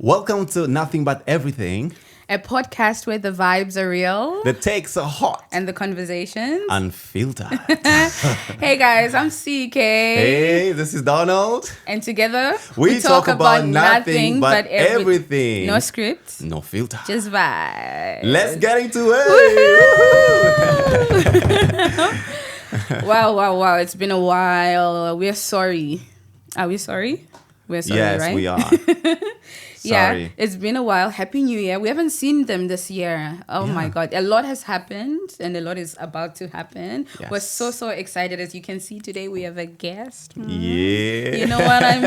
Welcome to Nothing But Everything, a podcast where the vibes are real, the takes are hot, and the conversations unfiltered. Hey guys, I'm CK. Hey, this is Donald. And together, we talk about nothing but everything. No script, no filter. Just vibes. Let's get into it. Wow. It's been a while. We're sorry. Are we sorry? We're sorry, yes, right? we are. Yeah, it's been a while. Happy New Year. We haven't seen them this year. Oh my God. A lot has happened and a lot is about to happen. Yes. We're so excited. As you can see today, we have a guest. Yeah. You know what I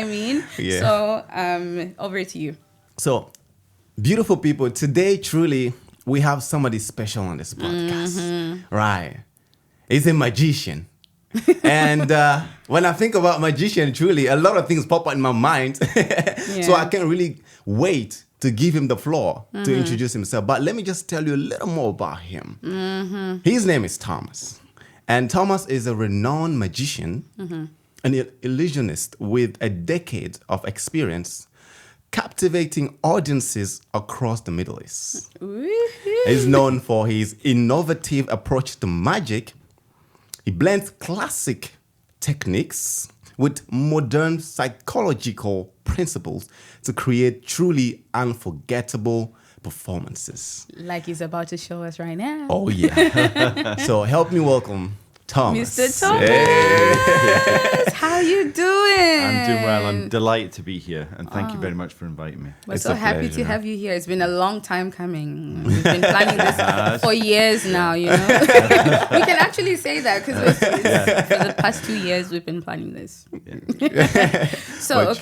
mean? Yeah. So, over to you. So, beautiful people, today truly we have somebody special on this podcast. Mm-hmm. Right. He's a magician. And when I think about magician, truly, a lot of things pop up in my mind. So I can't really wait to give him the floor to introduce himself. But let me just tell you a little more about him. Mm-hmm. His name is Thomas. And Thomas is a renowned magician, an illusionist with a decade of experience captivating audiences across the Middle East. He's known for his innovative approach to magic. He blends classic techniques with modern psychological principles to create truly unforgettable performances. Like he's about to show us right now. Oh, yeah. So help me welcome Thomas. Mr. Thomas. Hey. How you doing? I'm doing well. I'm delighted to be here. And thank you very much for inviting me. We're so happy to have you here. It's been a long time coming. We've been planning this for years now, you know. We can actually say that because for the past 2 years, we've been planning this. Yeah. So,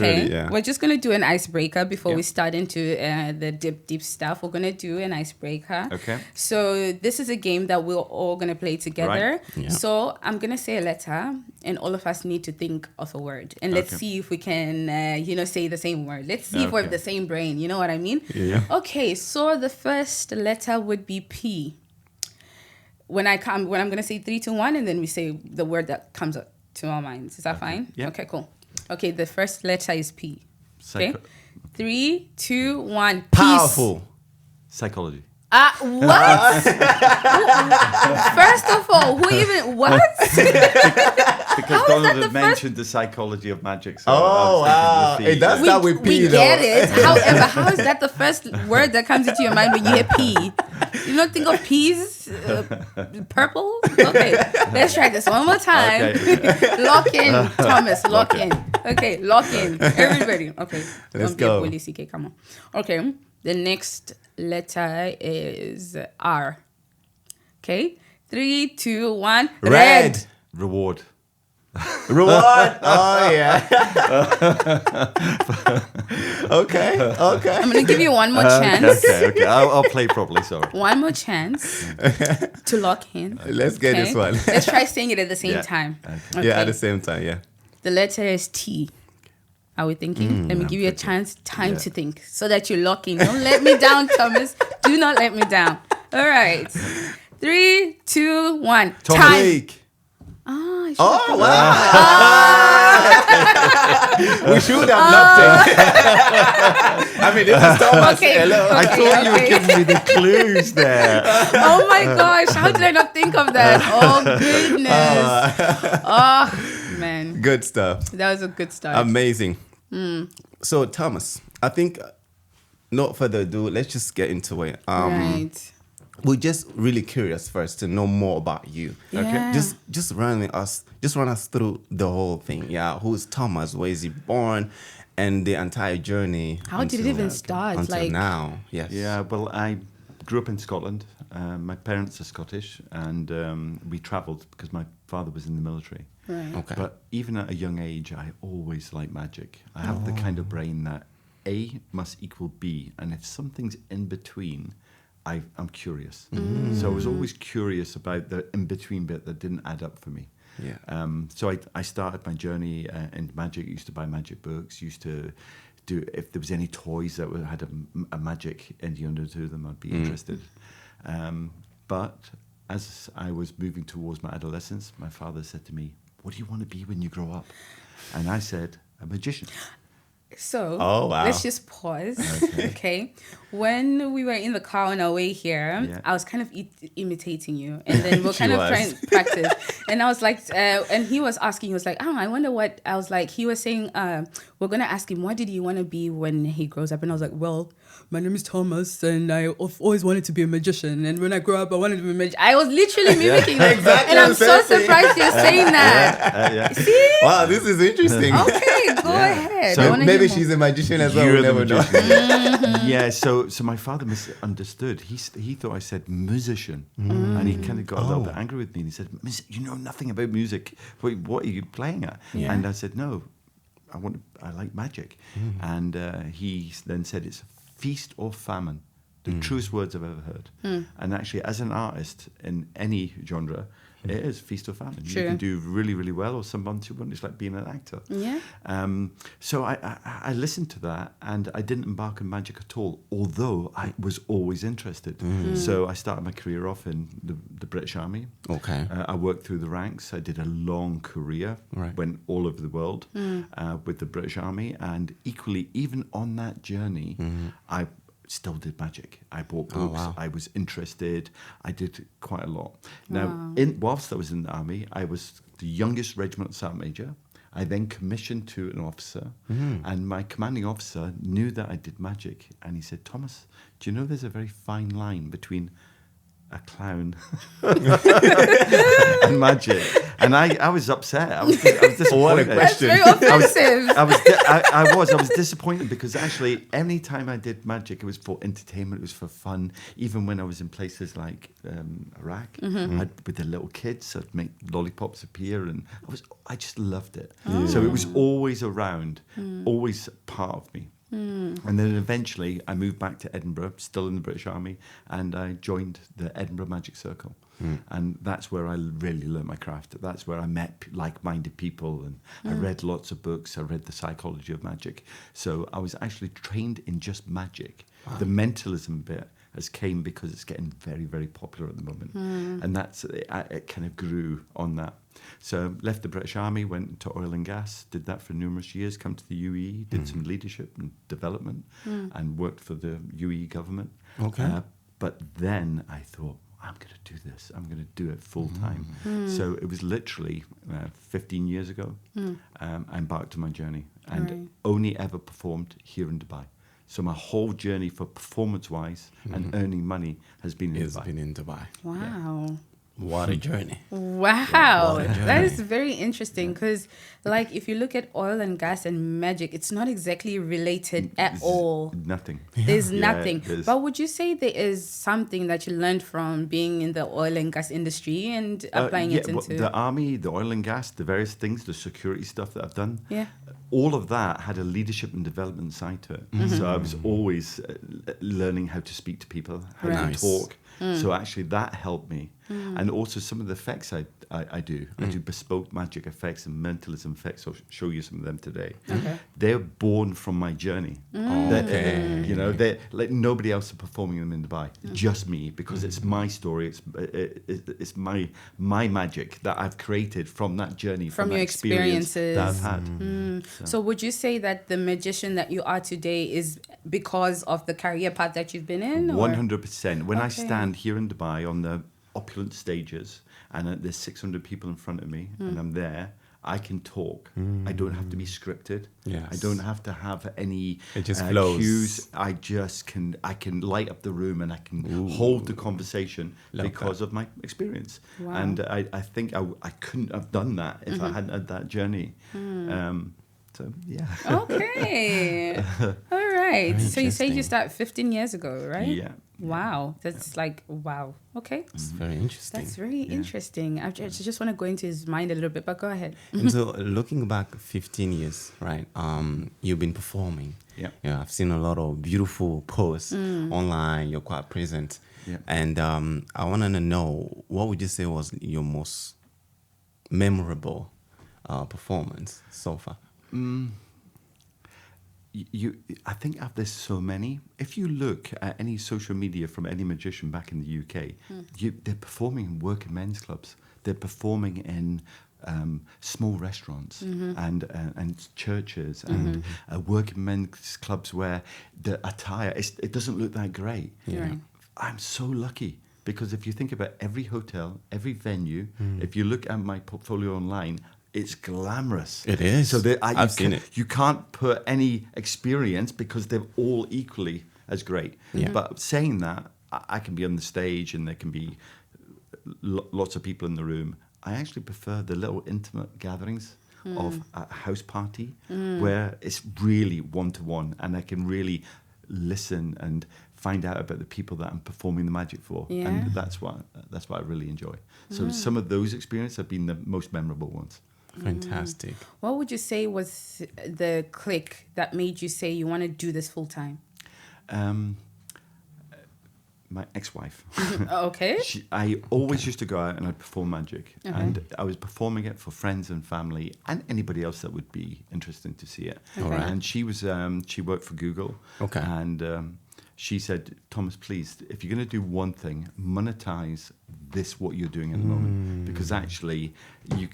we're just going to do an icebreaker before we start into the deep stuff. We're going to do an icebreaker. Okay. So this is a game that we're all going to play together. Right. Yeah. So I'm going to say a letter and all of us need to think of a word. And let's see if we can, say the same word. Let's see if we have the same brain. You know what I mean? Yeah. Okay, so the first letter would be P. When I'm going to say 3, 2, 1, and then we say the word that comes up to our minds. Is that fine? Yeah. Okay, cool. Okay, the first letter is P. Okay? 3, 2, 1. Powerful. Psychology. What? First of all, what? Because Donald had mentioned the psychology of magic. So wow. Hey, that's not with P, we though. get it. However, how is that the first word that comes into your mind when you hear P? You don't think of peas? Purple? Okay, let's try this one more time. Okay. Lock in, Thomas. Lock in. Okay, lock in. Everybody. Okay. Let's go. Willie CK, come on. Okay, the next letter is R. Okay, 3, 2, 1. Red. Reward. Reward. Oh, yeah. Okay. I'm going to give you one more chance. Okay. I'll play properly, sorry. One more chance to lock in. Let's get this one. Let's try saying it at the same time. Okay. Yeah, at the same time, yeah. The letter is T. Are we thinking? Let me give you a time to think so that you lock in. Don't let me down, Thomas. Do not let me down. All right. 3, 2, 1. Time. Wow. We should have locked it. I mean, this is Thomas. Okay. Hello. I thought you were giving me the clues there. Oh my gosh. How did I not think of that? Oh, goodness. Oh, man. Good stuff. That was a good start. Amazing. So, Thomas, I think, not further ado, let's just get into it. Right. We're just really curious first to know more about you. Yeah. Okay. Just run us through the whole thing. Yeah. Who's Thomas? Where is he born? And the entire journey. How did it even start? Until now. Yes. Yeah, well, I grew up in Scotland. My parents are Scottish, and we travelled because my father was in the military. Right. Okay. But even at a young age, I always liked magic. I have the kind of brain that A must equal B, and if something's in between, I'm curious. So I was always curious about the in-between bit that didn't add up for me. Yeah. So I started my journey in magic. Used to buy magic books. Used to do, if there was any toys that had a magic ending to them, I'd be interested. But as I was moving towards my adolescence, my father said to me, "What do you want to be when you grow up?" And I said, "A magician." So Oh, wow. let's just pause. Okay. When we were in the car on our way here, I was kind of imitating you, and then we're kind of trying to practice. And I was like, and he was asking, he was like, I wonder what. I was like, he was saying, we're gonna ask him, what did he want to be when he grows up? And I was like, well, my name is Thomas, and I've always wanted to be a magician. And when I grow up, I wanted to be a magician. I was literally mimicking that. Exactly. And I'm so surprised you're saying that. See? Wow, this is interesting. Okay, go ahead. So Maybe she's a magician as well. You're We the never know. magician. Yeah, so my father misunderstood. He thought I said musician, and he kind of got a little bit angry with me. And he said, "You know nothing about music. What are you playing at?" Yeah. And I said, "No, I like magic." And he then said, "It's feast or famine." The truest words I've ever heard. And actually, as an artist in any genre, it is feast or famine. True. You can do really, really well, or some months you won't. It's like being an actor. Yeah. So I listened to that, and I didn't embark on magic at all, although I was always interested. So I started my career off in the British Army. Okay. I worked through the ranks. I did a long career, went all over the world with the British Army, and equally, even on that journey, I still did magic. I bought books. wow. I was interested. I did quite a lot. Now, whilst I was in the army, I was the youngest regimental sergeant major. I then commissioned to an officer, and my commanding officer knew that I did magic, and he said, "Thomas, do you know there's a very fine line between a clown and magic?" And I was upset. I was disappointed. What a That's question. very offensive. I was disappointed because actually any time I did magic, it was for entertainment, it was for fun. Even when I was in places like Iraq, with the little kids, I'd make lollipops appear, and I just loved it. So it was always around, always part of me. And then eventually I moved back to Edinburgh, still in the British Army, and I joined the Edinburgh Magic Circle. And that's where I really learned my craft. That's where I met like-minded people, and I read lots of books. I read The Psychology of Magic. So I was actually trained in just magic. The mentalism bit came because it's getting very, very popular at the moment. And it kind of grew on that. So left the British Army, went to oil and gas, did that for numerous years, come to the UAE, did some leadership and development, and worked for the UAE government. Okay. But then I thought, I'm going to do this. I'm going to do it full time. So it was literally 15 years ago, I embarked on my journey, and only ever performed here in Dubai. So my whole journey for performance-wise and earning money has been in Dubai. Been in Dubai. Wow. What a journey. Wow. What a That is journey. very interesting because, like, if you look at oil and gas and magic, it's not exactly related at all. Nothing. There's Yeah, nothing. there's- But would you say there is something that you learned from being in the oil and gas industry and applying it into... the army, the oil and gas, the various things, the security stuff that I've done. Yeah. All of that had a leadership and development side to it. So I was always learning how to speak to people, how Nice. to talk. So actually that helped me. And also some of the effects I do. I do bespoke magic effects and mentalism effects. I'll show you some of them today. Okay. They're born from my journey. Okay. You know, they're like nobody else is performing them in Dubai. Just me, because it's my story. It's my magic that I've created from that journey, From that your experience that experiences. I've had. So would you say that the magician that you are today is because of the career path that you've been in? or- 100%. When I Okay. stand here in Dubai on the opulent stages and there's 600 people in front of me and I'm there, I can talk. I don't have to be scripted. Yes. I don't have to have any It just flows. cues. I can light up the room and I can hold the conversation Love because of my experience. Wow. And I think I couldn't have done that if I hadn't had that journey. So, yeah. Okay. All right. Very So you say you interesting. started 15 years ago, right? Yeah. Wow. That's like, wow. Okay. It's very interesting. That's very interesting. I just want to go into his mind a little bit, but go ahead. And so looking back 15 years, right? You've been performing. Yeah. Yeah, I've seen a lot of beautiful posts online. You're quite present. Yeah. And I wanted to know, what would you say was your most memorable performance so far? I think there's so many. If you look at any social media from any magician back in the UK, they're performing in working men's clubs. They're performing in small restaurants and churches and working men's clubs where the attire, it doesn't look that great. Yeah. I'm so lucky because if you think about every hotel, every venue, if you look at my portfolio online, it's glamorous. It is. So I've seen it. You can't put any experience because they're all equally as great. Yeah. But saying that, I can be on the stage and there can be lots of people in the room. I actually prefer the little intimate gatherings of a house party where it's really one-to-one and I can really listen and find out about the people that I'm performing the magic for. Yeah. And that's what I really enjoy. So some of those experiences have been the most memorable ones. Fantastic. What would you say was the click that made you say you want to do this full time? My ex-wife. Okay. I always used to go out and I'd perform magic. And I was performing it for friends and family and anybody else that would be interested to see it. Okay. And she was she worked for Google. Okay. And she said, Thomas, please, if you're going to do one thing, monetize what you're doing at the moment, because actually you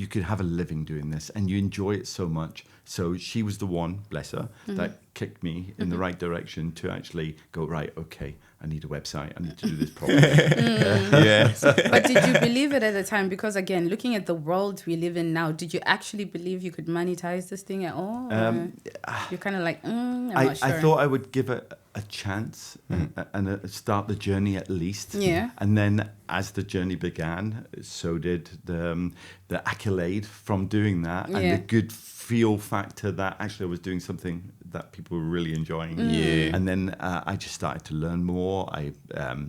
could have a living doing this and you enjoy it so much. So she was the one, bless her, that kicked me in the right direction to actually go, right, okay, I need a website, I need to do this properly. Yes. But did you believe it at the time? Because again, looking at the world we live in now, did you actually believe you could monetize this thing at all? You're kind of like, I'm not sure. I thought I would give it a chance and start the journey at least. Yeah. And then as the journey began, so did the accolade from doing that and the good feel factor that actually I was doing something that people were really enjoying. Yeah. And then I just started to learn more. I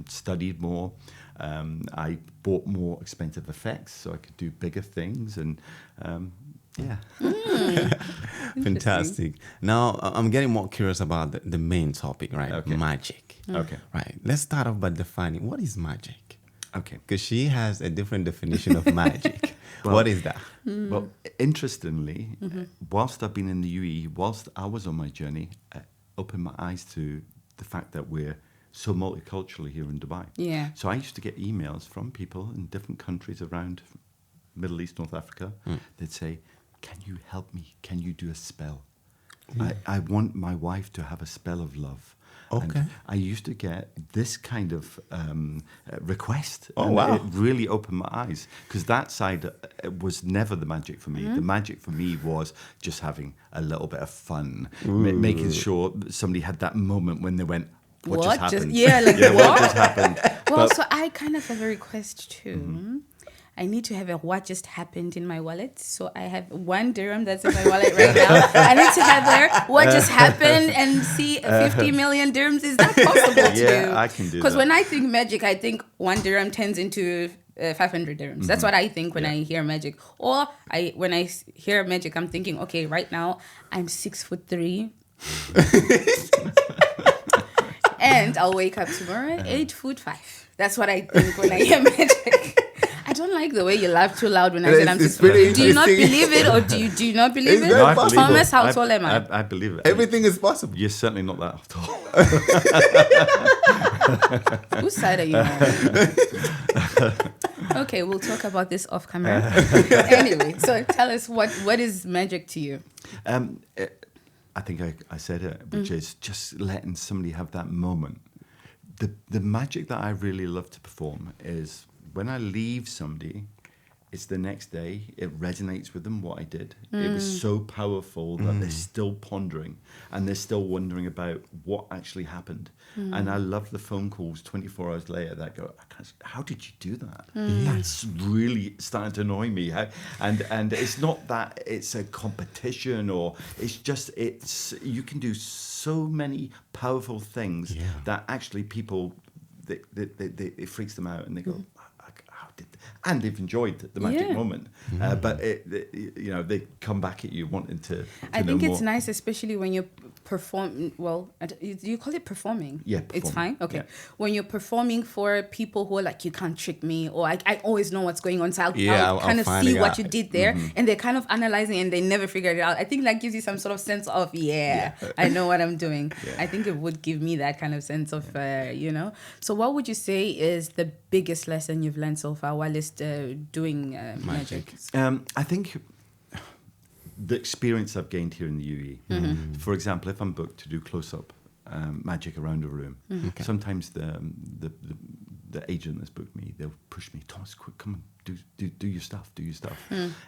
studied more. I bought more expensive effects so I could do bigger things. And yeah. Fantastic. Now, I'm getting more curious about the main topic, right? Okay. Magic. Okay. Right. Let's start off by defining what is magic. Okay. Because she has a different definition of magic. What is that? Well, interestingly, whilst I've been in the UAE, whilst I was on my journey, I opened my eyes to the fact that we're so multicultural here in Dubai. Yeah. So I used to get emails from people in different countries around Middle East, North Africa. They'd say, can you help me? Can you do a spell? I want my wife to have a spell of love. Okay. And I used to get this kind of request. Oh, and wow. It really opened my eyes because that side was never the magic for me. The magic for me was just having a little bit of fun, making sure that somebody had that moment when they went, what just happened? What just happened? Well, so I kind of have a request too. I need to have a what just happened in my wallet. So I have 1 dirham that's in my wallet right now. I need to have there what just happened and see 50 million dirhams. Is that possible to do? Yeah, I can do that. Because when I think magic, I think 1 dirham turns into 500 dirhams. That's what I think when I hear magic. Or when I hear magic, I'm thinking, okay, right now I'm 6'3". And I'll wake up tomorrow 8'5". That's what I think when I hear magic. I don't like the way you laugh too loud when I said I'm 6'4". Do you not believe it or do you not believe it? very possible. Thomas, how tall am I? I believe it. Everything is possible. You're certainly not that tall. Whose side are you on? Okay, we'll talk about this off camera. Anyway, so tell us what is magic to you? I think I said it, which is just letting somebody have that moment. The magic that I really love to perform is when I leave somebody, it's the next day, it resonates with them what I did. It was so powerful that they're still pondering and they're still wondering about what actually happened. And I love the phone calls 24 hours later that go, how did you do that? That's really starting to annoy me. And it's not that it's a competition or it's just, you can do so many powerful things that actually people, it freaks them out and they go, and they've enjoyed the magic moment, but they come back at you wanting to I think know it's more. nice, especially when you're perform, well, do you call it performing? Yeah, It's performing. fine. Okay. Yeah. When you're performing for people who are like, you can't trick me, or I always know what's going on, so I'll kind of I'll see find what out. you did there, and they're kind of analyzing and they never figured it out. I think that gives you some sort of sense of, I know what I'm doing. I think it would give me that kind of sense of, So what would you say is the biggest lesson you've learned so far while doing magic? I think the experience I've gained here in the UAE, for example, if I'm booked to do close-up magic around a room, sometimes the agent that's booked me, they'll push me, Thomas, quick, come on, do your stuff,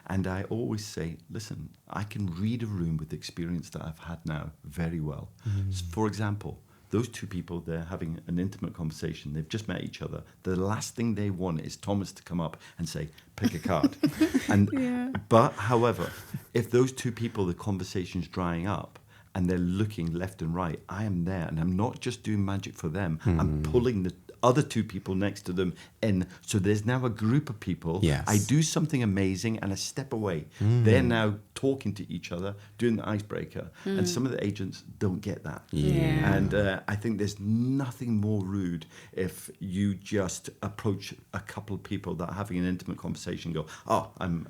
and I always say, listen, I can read a room with the experience that I've had now very well. For example, those two people, they're having an intimate conversation. They've just met each other. The last thing they want is Thomas to come up and say, pick a card. But, however, if those two people, the conversation's drying up and they're looking left and right, I am there. And I'm not just doing magic for them. I'm pulling the other two people next to them in. So there's now a group of people. Yes. I do something amazing and I step away. They're now talking to each other, doing the icebreaker. And some of the agents don't get that. Yeah. And I think there's nothing more rude if you just approach a couple of people that are having an intimate conversation and go, oh, I'm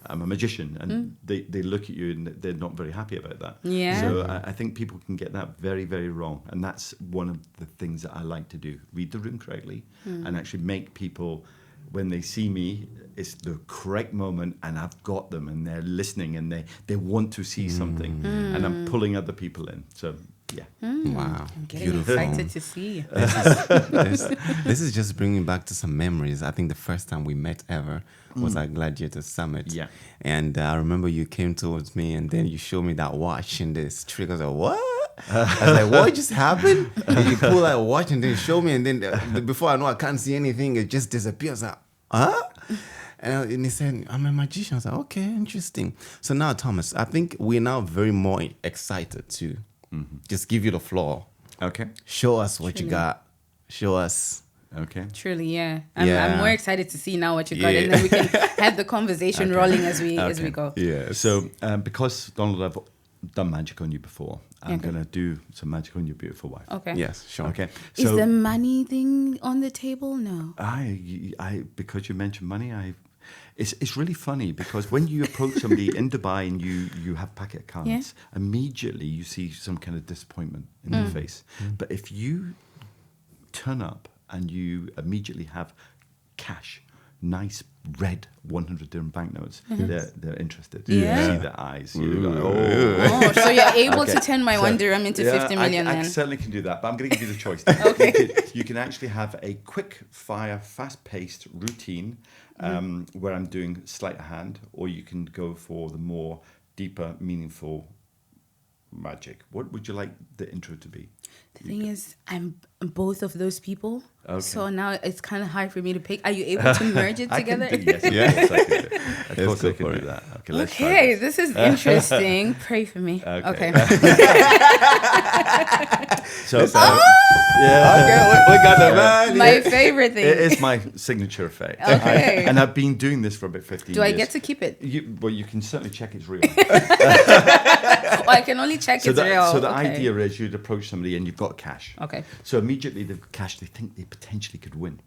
a magician. And they look at you and they're not very happy about that. Yeah. So I think people can get that very, very wrong. And that's one of the things that I like to do. Read the room correctly and actually make people, when they see me, it's the correct moment and I've got them and they're listening and they want to see something and I'm pulling other people in. So, yeah. Wow. I'm getting Beautiful. excited to see. This is just bringing back to some memories. I think the first time we met ever was at Gladiator Summit. Yeah. And I remember you came towards me and then you showed me that watch and this trick. I was like, what? I was like, what just happened? And you pull that watch and then show me and then before I know I can't see anything, it just disappears. I was like, huh? And he said, I'm a magician. I was like, okay, interesting. So now, Thomas, I think we're now very more excited to just give you the floor. Okay. Show us what you got. Show us. Okay. Truly, yeah. I'm more excited to see now what you got, and then we can have the conversation rolling as we go. Yeah. So because, Donald, I've done magic on you before, I'm going to do some magic on your beautiful wife. Okay. Yes, sure. Okay. Is So the money thing on the table? No. I because you mentioned money, it's really funny because when you approach somebody in Dubai and you have packet cards, immediately you see some kind of disappointment in their face. But if you turn up and you immediately have cash, nice red 100 dirham banknotes, they're interested. Yeah. You see their eyes. You're like, oh. Oh, so you're able Okay. to turn my 1 dirham into 50 million I then? certainly can do that, but I'm going to give you the choice. Okay. You can actually have a quick fire, fast-paced routine where I'm doing sleight of hand, or you can go for the more deeper, meaningful magic. What would you like the intro to be? The thing is, I'm both of those people. Okay. So now it's kind of hard for me to pick. Are you able to merge it together? Yes, I can do. Of course I can do that. Okay, let's try Okay, this. this is interesting. Pray for me. Okay. So, Okay, we got the money. My favorite thing. it is my signature effect. Okay. And I've been doing this for about 15 Do years. I get to keep it? Well, you can certainly check it's real. Oh, I can only check it's real. So the Okay. idea is you'd approach somebody and you've got cash. Okay. So immediately the cash, they think they potentially could win.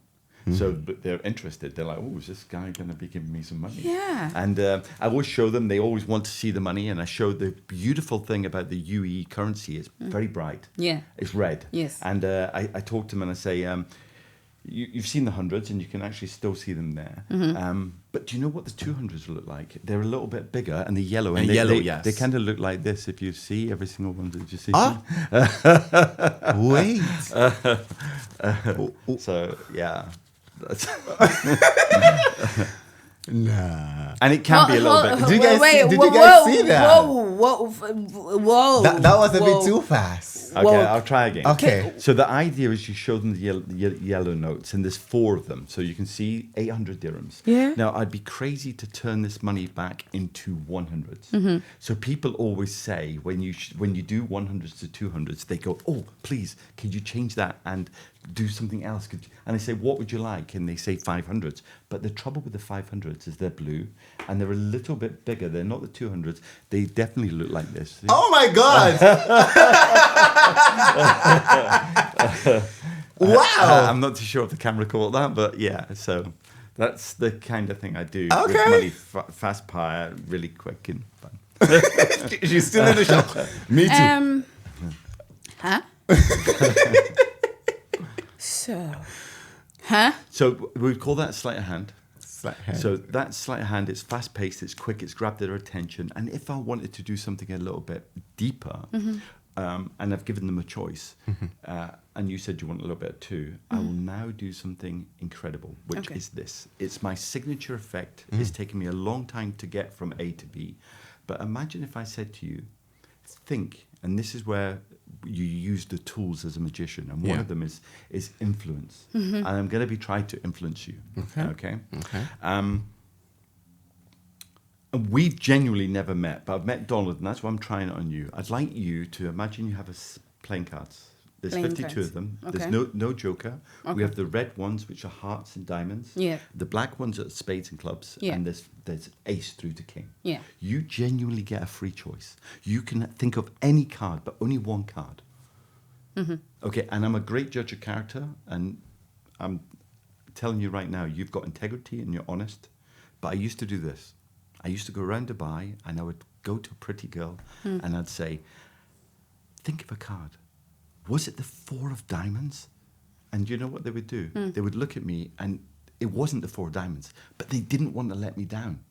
So but they're interested. They're like, oh, is this guy going to be giving me some money? Yeah. And I always show them. They always want to see the money. And I show the beautiful thing about the UAE currency. It's very bright. Yeah. It's red. Yes. And I talk to them and I say, you've seen the hundreds and you can actually still see them there. But do you know what the 200s look like? They're a little bit bigger and they're yellow. And yellow, yes. They kind of look like this. If you see every single one, did you see? Wait. So, yeah. Nah. And it can be a little bit. Did you guys see that? Whoa. That was a bit too fast. Okay, Well, I'll try again. Okay. So the idea is you show them the yellow notes, and there's 4 of them. So you can see 800 dirhams. Yeah. Now, I'd be crazy to turn this money back into 100s. So people always say, when you do 100s to 200s, they go, oh, please, could you change that and do something else? And I say, what would you like? And they say 500s. But the trouble with the 500s is they're blue, and they're a little bit bigger. They're not the 200s. They definitely look like this. Oh my God! Wow! I'm not too sure if the camera caught that, but yeah. So that's the kind of thing I do. Okay. With money, fast fire, really quick and fun. She's still in the show. Me too. Huh? So we call that sleight of hand. Sleight of hand. So that sleight of hand, it's fast paced, it's quick, it's grabbed their attention. And if I wanted to do something a little bit deeper, and I've given them a choice, and you said you want a little bit too, I will now do something incredible, which is this. It's my signature effect. It's taken me a long time to get from A to B. But imagine if I said to you, think, and this is where you use the tools as a magician, and one of them is influence. And I'm going to be trying to influence you. Okay. And we've genuinely never met, but I've met Donald, and that's why I'm trying it on you. I'd like you to imagine you have playing cards. There's Playing 52 cards. of them. Okay. There's no joker. Okay. We have the red ones, which are hearts and diamonds. Yeah. The black ones are spades and clubs. Yeah. And there's ace through to king. Yeah. You genuinely get a free choice. You can think of any card, but only one card. Okay, and I'm a great judge of character, and I'm telling you right now, you've got integrity and you're honest. But I used to do this. I used to go around Dubai, and I would go to a pretty girl, and I'd say, think of a card. Was it the 4 of diamonds? And you know what they would do? They would look at me, and it wasn't the 4 of diamonds, but they didn't want to let me down.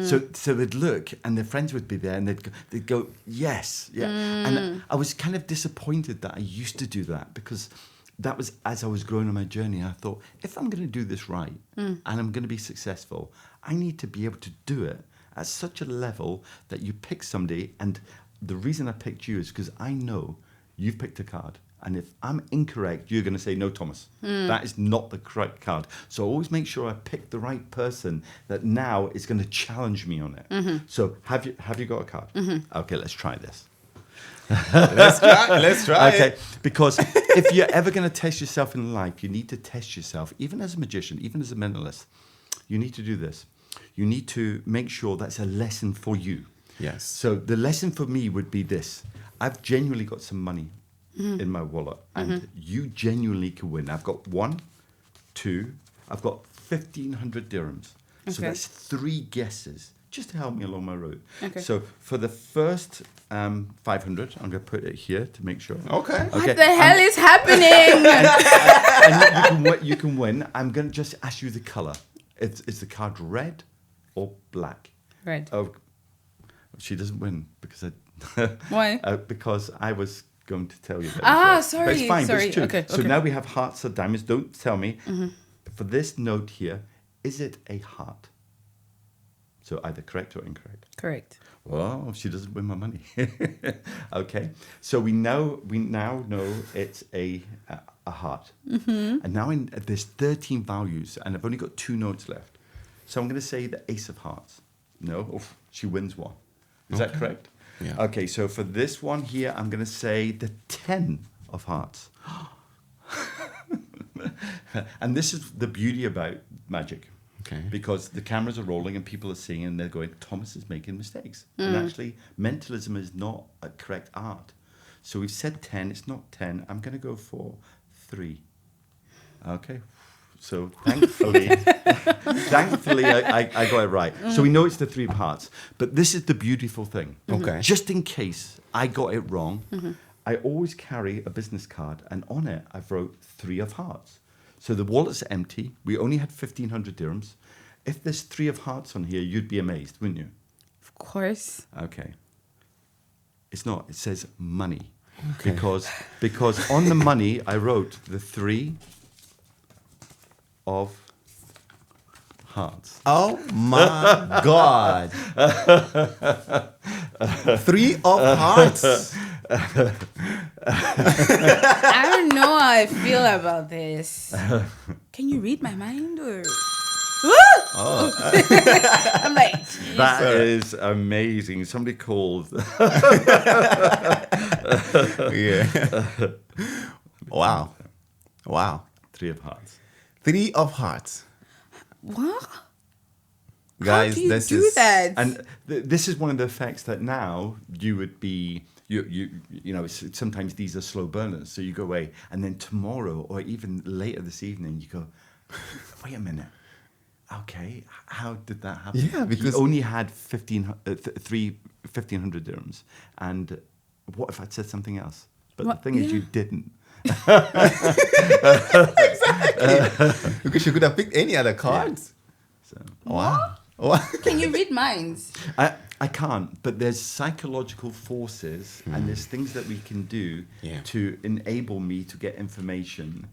So they'd look, and their friends would be there, and they'd go yes, yeah. And I was kind of disappointed that I used to do that, because that was as I was growing on my journey. I thought, if I'm going to do this right, and I'm going to be successful, I need to be able to do it at such a level that you pick somebody. And the reason I picked you is because I know you've picked a card. And if I'm incorrect, you're going to say, no, Thomas, that is not the correct card. So always make sure I pick the right person that now is going to challenge me on it. So have you got a card? Okay, let's try this. Let's try Okay, it. because if you're ever going to test yourself in life, you need to test yourself, even as a magician, even as a mentalist. You need to do this. You need to make sure that's a lesson for you. Yes. So the lesson for me would be this. I've genuinely got some money in my wallet, and you genuinely can win. I've got 1, 2, I've got 1,500 dirhams. So Okay. that's 3 guesses, just to help me along my route. Okay. So for the first 500, I'm going to put it here to make sure. Okay. What the hell is happening? And you can win. I'm going to just ask you the color. Is the card red or black? Red. Oh, she doesn't win because Why? because I was going to tell you that. Ah, as well. But it's sorry, fine. but sorry. it's true. Okay, So okay. now we have hearts or diamonds. Don't tell me. For this note here, is it a heart? So either correct or incorrect. Correct. Well, she doesn't win my money. Okay. So we now know it's a heart. And now there's 13 values, and I've only got 2 notes left. So I'm going to say the ace of hearts. No, she wins 1. Is that correct? Yeah. Okay, so for this one here, I'm going to say the 10 of hearts. And this is the beauty about magic. Okay. Because the cameras are rolling and people are seeing and they're going, Thomas is making mistakes. And actually, mentalism is not a correct art. So we've said 10, it's not 10. I'm going to go for 3. Okay. So thankfully, I got it right. So we know it's the 3 of hearts. But this is the beautiful thing. Okay. Just in case I got it wrong, I always carry a business card, and on it I've wrote 3 of hearts. So the wallet's empty. We only had 1,500 dirhams. If there's 3 of hearts on here, you'd be amazed, wouldn't you? Of course. Okay. It's not. It says money. Okay. Because on the money, I wrote the 3 of hearts. Oh my God. 3 of hearts. I don't know how I feel about this. Can you read my mind or? I'm like, That is amazing. Somebody called. Yeah. Wow. Three of Hearts. 3 of Hearts. what? Guys, How do you this do is that? And this is one of the effects that now you would be, you know, sometimes these are slow burners. So you go away, and then tomorrow or even later this evening, you go, wait a minute. Okay, how did that happen? Yeah, because- he only had 1,500 dirhams. And what if I'd said something else? But What? the thing is, Yeah. you didn't. Because you could have picked any other cards. So Wow. Can you read minds? I can't, but there's psychological forces and there's things that we can do Yeah. to enable me to get information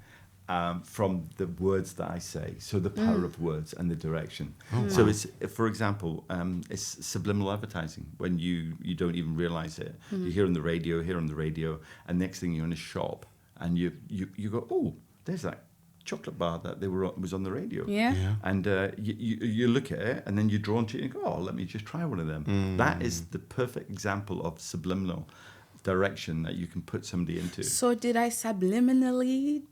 from the words that I say. So the power of words and the direction. So it's, for example, it's subliminal advertising when you don't even realize it. You hear on the radio, and next thing you're in a shop and you go, oh, there's that chocolate bar that was on the radio. Yeah. And you look at it and then you're drawn to it and go, oh, let me just try one of them. That is the perfect example of subliminal direction that you can put somebody into. So did I subliminally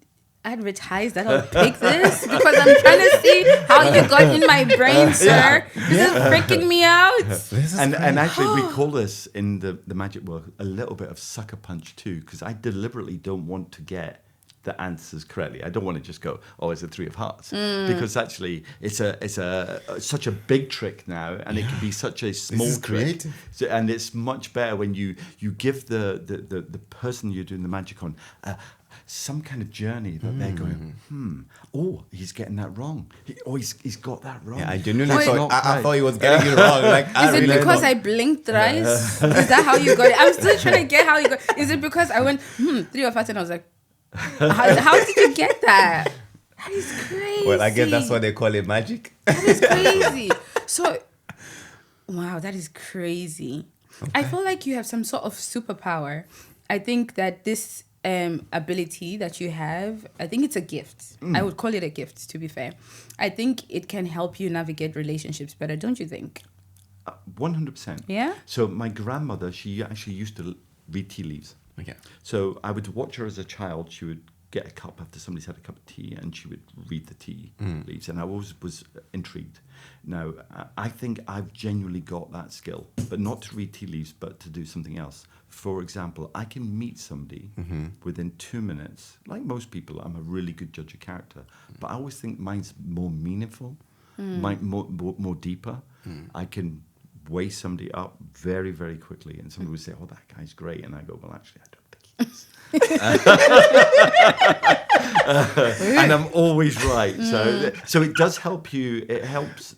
advertise that I'll pick this? Because I'm trying to see how you got in my brain, sir. This is freaking me out. This is And crazy. actually, we call this in the magic world a little bit of sucker punch too, because I deliberately don't want to get the answers correctly. I don't want to just go, oh, it's a 3 of Hearts, because actually it's such a big trick now, and it can be such a small is trick. creative. So, and it's much better when you give the person you're doing the magic on some kind of journey that they're going, oh, he's getting that wrong. He's got that wrong. Yeah, I genuinely Wait. thought I thought he was getting it wrong. Like, Is it because I blinked thrice? Is that how you got it? I'm still trying to get how you got it. Is it because I went, 3 of Hearts, and I was like, how did you get that? That is crazy. Well, I guess that's what they call it, magic. That is crazy. So, wow, that is crazy. I feel like you have some sort of superpower. I think that this ability that you have, I think it's a gift. I would call it a gift, to be fair. I think it can help you navigate relationships better, don't you think? 100%. Yeah? So my grandmother, she actually used to read tea leaves. Okay. So I would watch her as a child. She would get a cup after somebody's had a cup of tea, and she would read the tea leaves. And I always was intrigued. Now, I think I've genuinely got that skill, but not to read tea leaves, but to do something else. For example, I can meet somebody within 2 minutes. Like most people, I'm a really good judge of character, but I always think mine's more meaningful, more deeper. I can weigh somebody up very, very quickly, and somebody would say, oh, that guy's great, and I go, well, actually, I don't think he is. And I'm always right. So it does help you. It helps.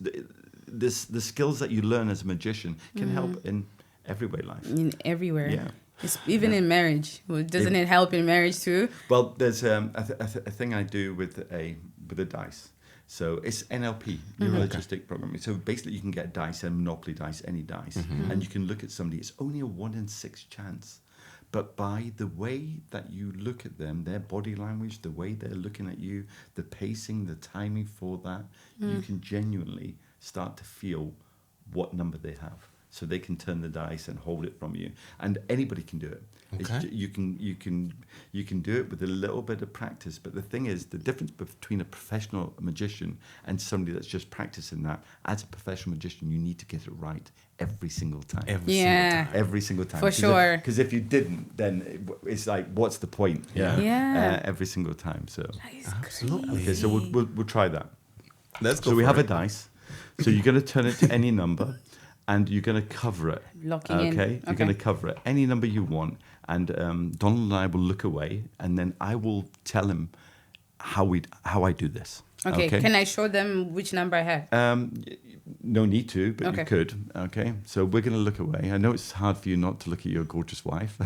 The skills that you learn as a magician can help in every life. In everywhere. Yeah. It's even in marriage. Well, doesn't it help in marriage too? Well, there's a thing I do with a dice. So it's NLP, neuro-linguistic programming. So basically, you can get dice, and Monopoly dice, any dice, and you can look at somebody. It's only a 1 in 6 chance. But by the way that you look at them, their body language, the way they're looking at you, the pacing, the timing for that, you can genuinely start to feel what number they have. So they can turn the dice and hold it from you, and anybody can do it. Okay. You can do it with a little bit of practice. But the thing is, the difference between a professional magician and somebody that's just practicing that, as a professional magician, you need to get it right every single time. Every single time. For sure. Because if you didn't, then it's like, what's the point? Yeah. Every single time. So That is Absolutely. okay, so we'll try that. Let's go. So we for have it. a dice. So you're going to turn it to any number, and you're going to cover it. Locking in. Okay, you're going to cover it any number you want, and Donald and I will look away, and then I will tell him how I do this. Okay. Can I show them which number I have? No need to, but Okay. you could. Okay, so we're going to look away. I know it's hard for you not to look at your gorgeous wife.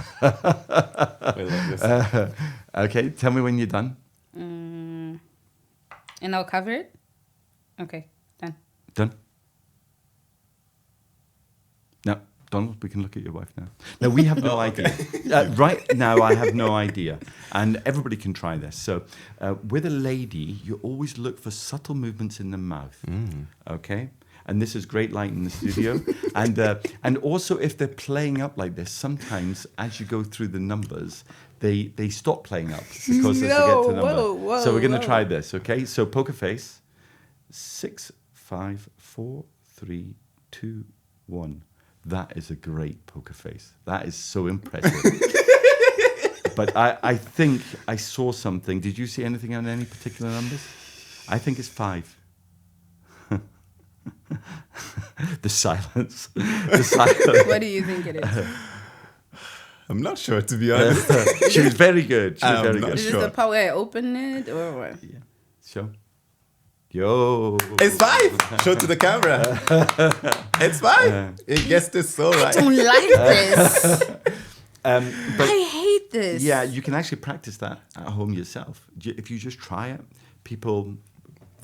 Okay, tell me when you're done. And I'll cover it? Okay, done. Done. No. Donald, we can look at your wife now. No, we have no idea. Right now, I have no idea. And everybody can try this. So with a lady, you always look for subtle movements in the mouth. Okay? And this is great light in the studio. And also, if they're playing up like this, sometimes as you go through the numbers, they stop playing up because as you get to the number. So we're going to try this, okay? So poker face. 6, 5, 4, 3, 2, 1. That is a great poker face. That is so impressive. But I think I saw something. Did you see anything on any particular numbers? I think it's 5. The silence. The silence. What do you think it is? I'm not sure, to be honest. She was very good. She was very not good. Is this sure. the part where I open it or what? Yeah. Show. Yo. It's 5. Show to the camera. It's 5. It gets this so I right. don't like this. But I hate this. yeah, you can actually practice that at home yourself. If you just try it, people,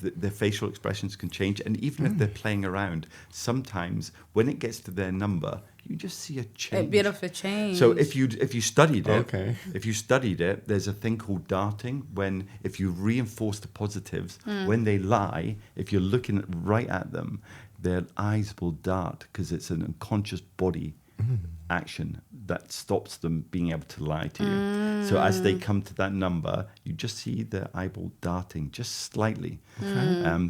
their facial expressions can change. And even if they're playing around, sometimes when it gets to their number, you just see a change. A bit of a change. So if you studied it, Okay. if you studied it, there's a thing called darting. When if you reinforce the positives, when they lie, if you're looking right at them, their eyes will dart because it's an unconscious body action that stops them being able to lie to you. So as they come to that number, you just see their eyeball darting just slightly.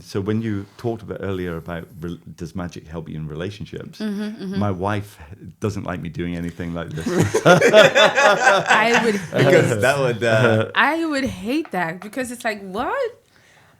So when you talked about earlier about does magic help you in relationships, my wife doesn't like me doing anything like this. I would Because that would... I would hate that because it's like, what?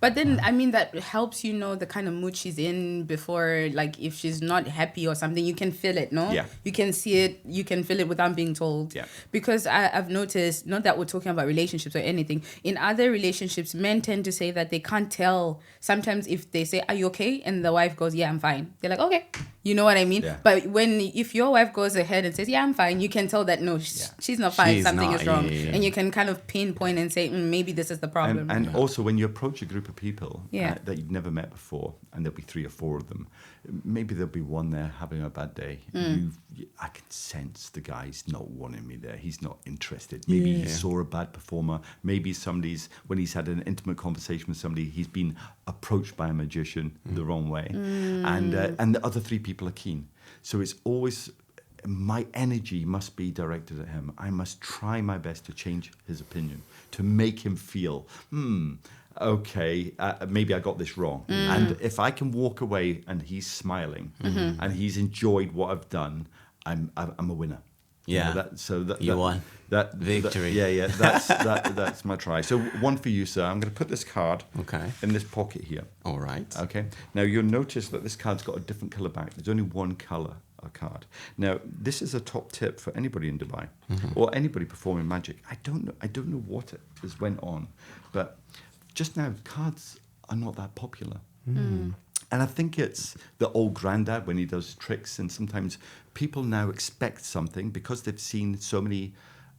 But then, I mean, that helps you know the kind of mood she's in before, like if she's not happy or something, you can feel it, no? Yeah. You can see it, you can feel it without being told. Yeah. Because I've noticed, not that we're talking about relationships or anything, in other relationships, men tend to say that they can't tell. Sometimes if they say, are you okay? And the wife goes, yeah, I'm fine. They're like, okay. You know what I mean? Yeah. But if your wife goes ahead and says, yeah, I'm fine, you can tell that, no, she's not fine, She's something not, is wrong. yeah. And you can kind of pinpoint and say, maybe this is the problem. And also, when you approach a group of people Yeah. that you've never met before, and there'll be 3 or 4 of them, maybe there'll be one there having a bad day. I can sense the guy's not wanting me there. He's not interested. Maybe he saw a bad performer. Maybe when he's had an intimate conversation with somebody, he's been approached by a magician the wrong way. And the other 3 people are keen. So it's always... my energy must be directed at him. I must try my best to change his opinion, to make him feel, okay, maybe I got this wrong. And if I can walk away and he's smiling and he's enjoyed what I've done, I'm a winner. Yeah. You won. That Victory. That's my try. So one for you, sir. I'm going to put this card Okay. in this pocket here. All right. Okay. Now you'll notice that this card's got a different color back. There's only one color a card. Now this is a top tip for anybody in Dubai or anybody performing magic. I don't know what has went on, but just now cards are not that popular. And I think it's the old granddad when he does tricks, and sometimes people now expect something because they've seen so many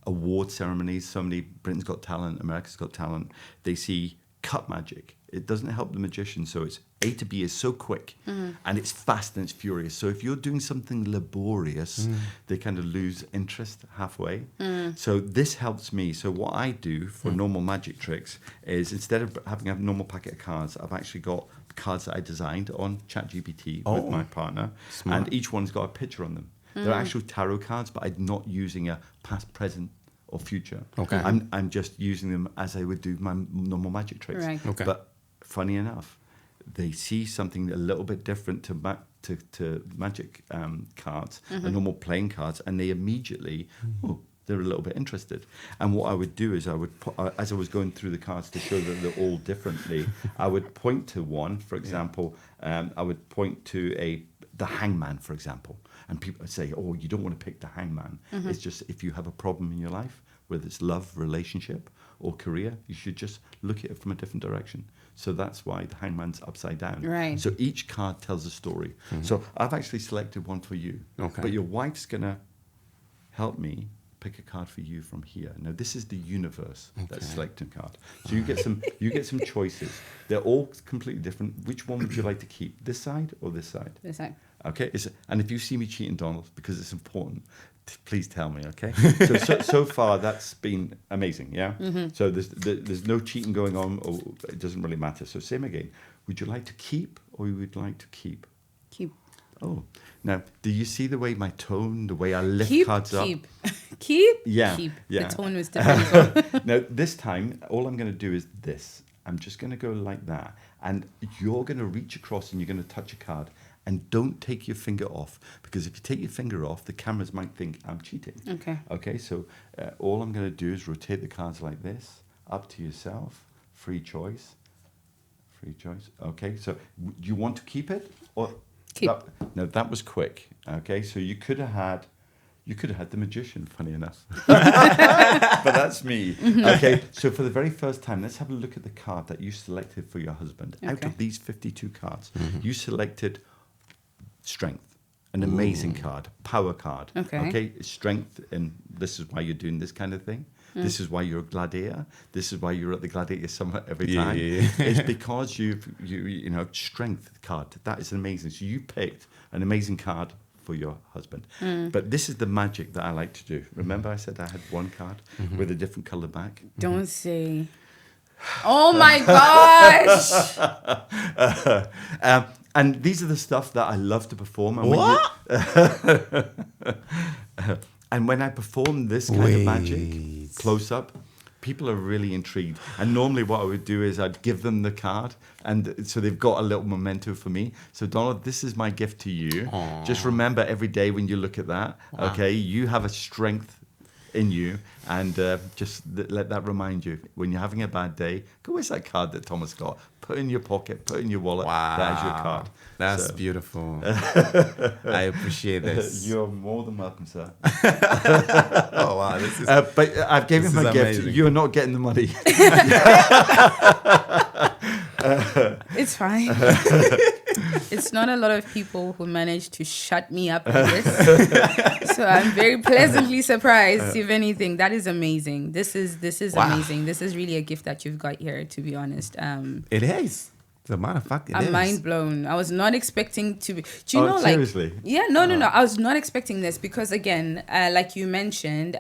award ceremonies, so many Britain's Got Talent, America's Got Talent. They see cut magic. It doesn't help the magician, so it's A to B is so quick and it's fast and it's furious. So if you're doing something laborious, they kind of lose interest halfway. So this helps me. So what I do for normal magic tricks is instead of having a normal packet of cards, I've actually got cards that I designed on ChatGPT with my partner. Smart. And each one's got a picture on them. They're actual tarot cards, but I'm not using a past, present, or future. Okay. I'm just using them as I would do my normal magic tricks. Right. Okay. But funny enough, they see something a little bit different to magic cards, the normal playing cards, and they immediately, they're a little bit interested. And what I would do is I would, as I was going through the cards to show that they're all differently, I would point to one, for example, I would point to the hangman, for example. And people would say, oh, you don't want to pick the hangman. It's just if you have a problem in your life, whether it's love, relationship, or career, you should just look at it from a different direction. So that's why the hangman's upside down. Right. So each card tells a story. So I've actually selected one for you. Okay. But your wife's going to help me pick a card for you from here. Now this is the universe that's selecting a card. So you get some choices. They're all completely different. Which one would you like to keep? This side or this side? This side. Okay, and if you see me cheating, Donald, because it's important, please tell me. Okay. So far that's been amazing. Yeah. So there's no cheating going on, or it doesn't really matter. So same again. Would you like to keep, or you would like to keep? Keep. Oh, now do you see the way my tone, the way I lift cards up? Keep. Yeah. Keep. Yeah. The tone was different. As well. Now this time, all I'm going to do is this. I'm just going to go like that, and you're going to reach across and you're going to touch a card. And don't take your finger off, because if you take your finger off, the cameras might think I'm cheating. Okay. Okay, so all I'm going to do is rotate the cards like this, up to yourself, free choice. Free choice. Okay, so do you want to keep it? Or keep. No, that was quick. Okay, so you could have had the magician, funny enough. But that's me. Okay, so for the very first time, let's have a look at the card that you selected for your husband. Okay. Out of these 52 cards, you selected Strength, an amazing card, power card. Okay. Strength, and this is why you're doing this kind of thing. This is why you're a gladiator. This is why you're at the gladiator summit every time. Yeah. It's because you strength card. That is amazing. So you picked an amazing card for your husband. But this is the magic that I like to do. Remember I said I had one card with a different color back? Don't say. Oh my gosh! And these are the stuff that I love to perform. And What? And when I perform this kind of magic close up, people are really intrigued. And normally what I would do is I'd give them the card, and so they've got a little memento for me. So Donald, this is my gift to you. Aww. Just remember every day when you look at that, okay, you have a strength in you, and just let that remind you when you're having a bad day, go, where's that card that Thomas got? Put in your pocket, put in your wallet. Wow. That is your card. That's So- beautiful. I appreciate this. You're more than welcome, sir. Oh, wow. This is But I've given him This a is gift. amazing. You're not getting the money. It's fine. It's not a lot of people who manage to shut me up like this. So I'm very pleasantly surprised. If anything, that is amazing. This is Wow. amazing. This is really a gift that you've got here, to be honest. It is. As a matter of fact, it I'm is. mind blown. I was not expecting to be. Do you Oh, know, like, seriously? yeah, no. I was not expecting this because, again, like you mentioned,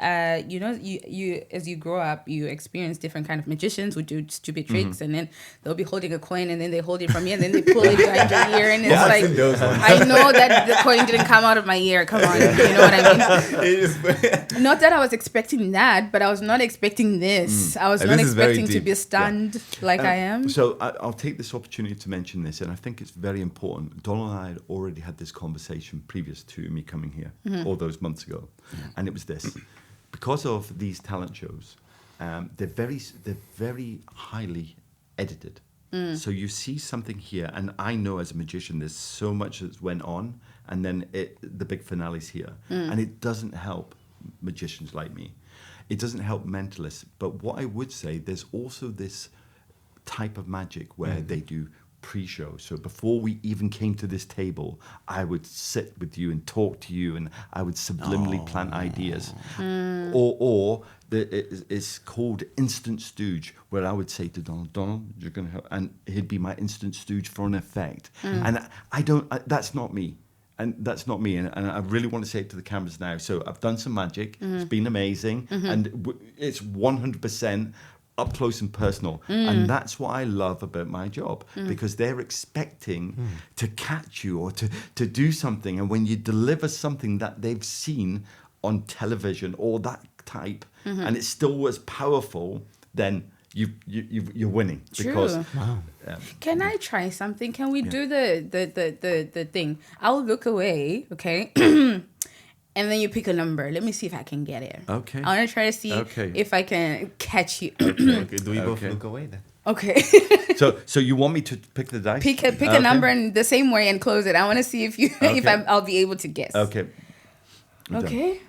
you as you grow up, you experience different kind of magicians who do stupid tricks, and then they'll be holding a coin, and then they hold it from you, and then they pull it behind your ear, and it's Yeah, I've like, seen those ones. I know that the coin didn't come out of my ear. Come on, you know what I mean? It is- Not that I was expecting that, but I was not expecting this. I was And not this is very expecting to deep. be stunned like I am. So I'll take this opportunity to mention this, and I think it's very important. Donald and I had already had this conversation previous to me coming here all those months ago, and it was this: because of these talent shows, they're very highly edited. So you see something here, and I know as a magician, there's so much that went on, and then the big finale's here, and it doesn't help magicians like me. It doesn't help mentalists. But what I would say, there's also this type of magic where they do pre-show. So before we even came to this table, I would sit with you and talk to you, and I would subliminally plant ideas. Or it's called instant stooge, where I would say to Donald, you're going to help, and he'd be my instant stooge for an effect. And that's not me. And that's not me. And I really want to say it to the cameras now. So I've done some magic. It's been amazing. And it's 100% up close and personal. And that's what I love about my job, because they're expecting to catch you or to do something. And when you deliver something that they've seen on television or that type, and it's still as powerful, then you're winning. True. Because Wow. Can I try something? Can we do the thing? I'll look away, okay? And then you pick a number. Let me see if I can get it. Okay. I want to try to see Okay. if I can catch you. Okay, do we both Okay. look away then? Okay. So you want me to pick the dice? pick a Okay. number in the same way and close it. I want to see if you if Okay. I'll be able to guess. Okay. I'm done. Okay.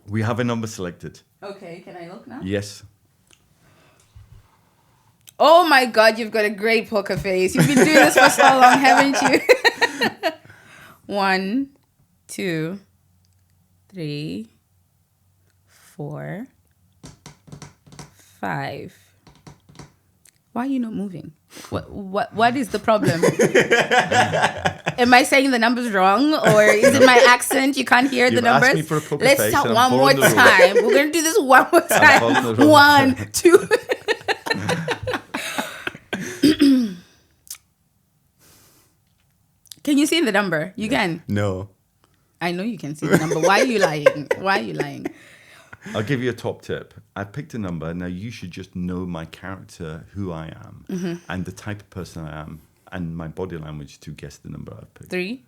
We have a number selected. Okay. Can I look now? Yes. Oh my God! You've got a great poker face. You've been doing this for so long, haven't you? 1, 2, 3, 4, 5. Why are you not moving? What is the problem? Am I saying the numbers wrong, or is it my accent? You can't hear the You've asked numbers. me for a poker Let's face start and I'm one more following the rule. time. We're gonna do this one more following time. the rule. 1, 2. Can you see the number? You can. No. I know you can see the number. Why are you lying? Why are you lying? I'll give you a top tip. I picked a number. Now you should just know my character, who I am, and the type of person I am, and my body language to guess the number I've picked. 3.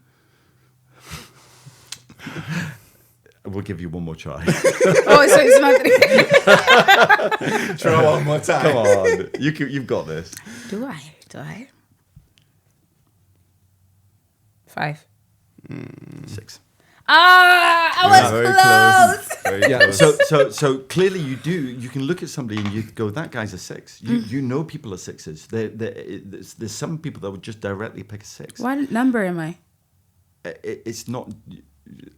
We'll give you one more try. Oh, so it's not 3. Try one more time. Come on, you've got this. Do I? 5. 6. I was Very close. Very Yeah. close. So clearly you do. You can look at somebody and you go, "That guy's a 6." You know people are 6s. There's some people that would just directly pick a 6. What number am I? It's not.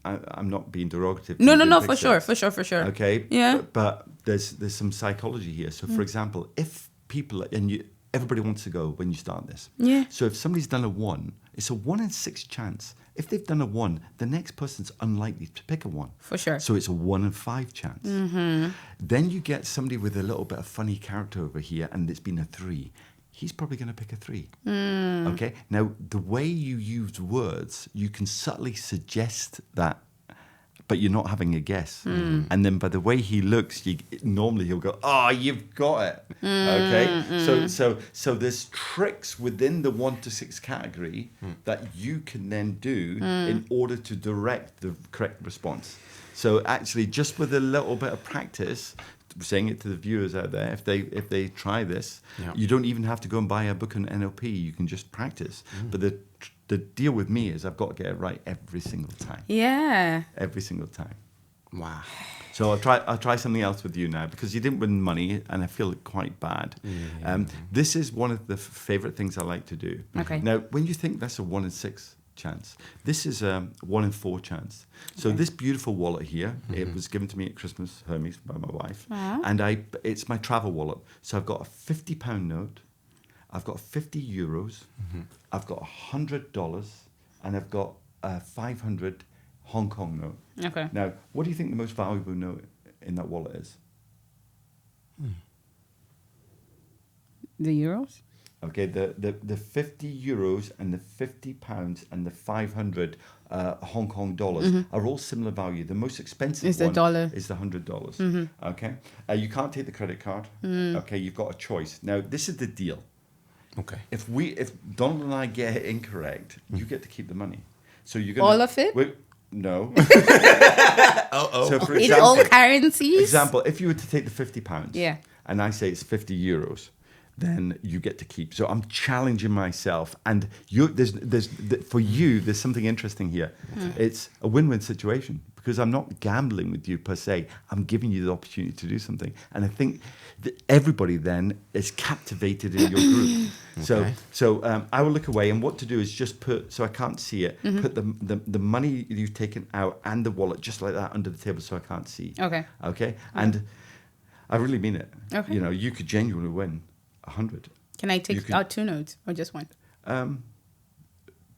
I'm not being derogative. No, You didn't for pick sure, 6. for sure. Okay. Yeah. But there's some psychology here. So for example, if people everybody wants to go when you start this. Yeah. So if somebody's done a 1, it's a 1 in 6 chance. If they've done a 1, the next person's unlikely to pick a 1. For sure. So it's a 1 in 5 chance. Then you get somebody with a little bit of funny character over here, and it's been a 3. He's probably going to pick a 3. Okay. Now the way you use words, you can subtly suggest that, but you're not having a guess. And then by the way he looks, normally he'll go, "Oh, you've got it." Okay. So there's tricks within the 1 to 6 category that you can then do in order to direct the correct response. So actually, just with a little bit of practice, saying it to the viewers out there, if they try this, you don't even have to go and buy a book on NLP. You can just practice. But the deal with me is I've got to get it right every single time. Yeah. Every single time. Wow. So I'll try something else with you now, because you didn't win money and I feel quite bad. This is one of the favorite things I like to do. Okay. Now, when you think that's a 1 in 6 chance, this is a 1 in 4 chance. So this beautiful wallet here, it was given to me at Christmas, Hermes, by my wife, and it's my travel wallet. So I've got a £50 note, I've got 50 euros, I've got $100, and I've got a 500 Hong Kong note. Okay. Now, what do you think the most valuable note in that wallet is? The euros? Okay, the 50 euros and the 50 pounds and the 500 Hong Kong dollars are all similar value. The most expensive Is the one dollar. is the $100. Okay, you can't take the credit card. Okay, you've got a choice. Now, this is the deal. Okay. If Donald and I get it incorrect, you get to keep the money. So you're gonna All of it? No. Oh. So for In all currencies? example, if you were to take the £50, Yeah. and I say it's 50 euros, then you get to keep. So I'm challenging myself, and for you, there's something interesting here. It's a win-win situation, because I'm not gambling with you per se. I'm giving you the opportunity to do something, and I think that everybody then is captivated in your group. Okay. So I will look away, and what to do is just put, so I can't see it, put the money you've taken out and the wallet just like that under the table, so I can't see. Okay. And I really mean it. Okay. You know, you could genuinely win 100. Can I take out 2 notes or just 1?